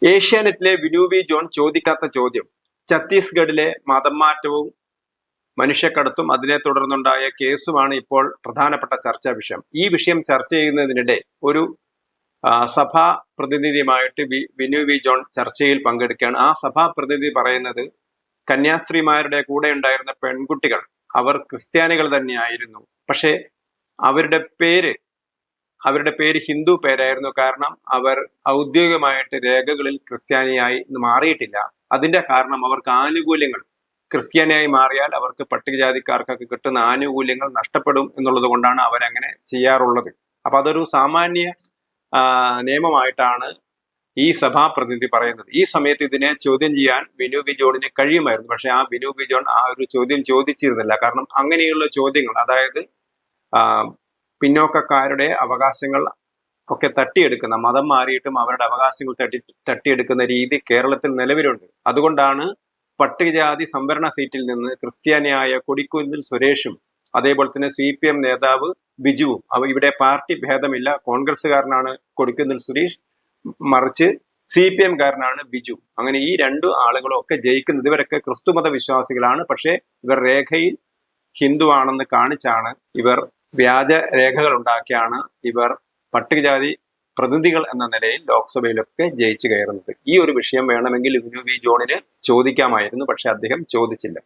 ഏഷ്യാനെറ്റിലെ Vinu V John ചോദിക്കാത്ത ചോദ്യം. ഛത്തീസ്ഗഡിലെ മതം മാറ്റവും മനുഷ്യക്കടത്തും അതിനെ തുടർന്നുണ്ടായ കേസുമാണ് ഇപ്പോൾ പ്രധാനപ്പെട്ട ചർച്ചാ വിഷയം. ഈ വിഷയം ചർച്ച ചെയ്യുന്നതിനിടെ ഒരു സഭാ പ്രതിനിധിയുമായിട്ട് വിനു വി ജോൺ ചർച്ചയിൽ പങ്കെടുക്കുകയാണ്. ആ സഭാ പ്രതിനിധി പറയുന്നത് കന്യാസ്ത്രീമാരുടെ കൂടെ ഉണ്ടായിരുന്ന പെൺകുട്ടികൾ അവർ ക്രിസ്ത്യാനികൾ തന്നെയായിരുന്നു. പക്ഷേ അവരുടെ പേര് ഹിന്ദു പേരായിരുന്നു. കാരണം അവർ ഔദ്യോഗികമായിട്ട് രേഖകളിൽ ക്രിസ്ത്യാനിയായി മാറിയിട്ടില്ല. അതിന്റെ കാരണം അവർക്ക് ആനുകൂല്യങ്ങൾ, ക്രിസ്ത്യാനിയായി മാറിയാൽ അവർക്ക് പട്ടികജാതിക്കാർക്കൊക്കെ കിട്ടുന്ന ആനുകൂല്യങ്ങൾ നഷ്ടപ്പെടും എന്നുള്ളത് കൊണ്ടാണ് അവരങ്ങനെ ചെയ്യാറുള്ളത്. അപ്പൊ അതൊരു സാമാന്യ നിയമമായിട്ടാണ് ഈ സഭാപ്രതിനിധി പറയുന്നത്. ഈ സമയത്ത് ഇതിനെ ചോദ്യം ചെയ്യാൻ ബിനു വി ജോണിന് കഴിയുമായിരുന്നു. പക്ഷെ ആ ബിനു വി ജോൺ ആ ഒരു ചോദ്യം ചോദിച്ചിരുന്നില്ല. കാരണം അങ്ങനെയുള്ള ചോദ്യങ്ങൾ, അതായത് പിന്നോക്കക്കാരുടെ അവകാശങ്ങൾ ഒക്കെ തട്ടിയെടുക്കുന്ന, മതം മാറിയിട്ടും അവരുടെ അവകാശങ്ങൾ തട്ടിയെടുക്കുന്ന രീതി കേരളത്തിൽ നിലവിലുണ്ട്. അതുകൊണ്ടാണ് പട്ടികജാതി സംവരണ സീറ്റിൽ നിന്ന് ക്രിസ്ത്യാനിയായ കൊടിക്കുന്നിൽ സുരേഷും അതേപോലെ തന്നെ CPM നേതാവ് ബിജുവും, ഇവിടെ പാർട്ടി ഭേദമില്ല, കോൺഗ്രസ്സുകാരനാണ് കൊടിക്കുന്നിൽ സുരേഷ്, മറിച്ച് CPM കാരനാണ് ബിജു. അങ്ങനെ ഈ രണ്ടു ആളുകളും ഒക്കെ ജയിക്കുന്നത്. ഇവരൊക്കെ ക്രിസ്തുമത വിശ്വാസികളാണ്. പക്ഷേ ഇവർ രേഖയിൽ ഹിന്ദു ആണെന്ന് കാണിച്ചാണ്, ഇവർ വ്യാജ രേഖകൾ ഉണ്ടാക്കിയാണ് ഇവർ പട്ടികജാതി പ്രതിനിധികൾ എന്ന നിലയിൽ ലോക്സഭയിലൊക്കെ ജയിച്ചു കയറുന്നത്. ഈ ഒരു വിഷയം വേണമെങ്കിൽ വിനു വി ജോണിന് ചോദിക്കാമായിരുന്നു. പക്ഷെ അദ്ദേഹം ചോദിച്ചില്ല.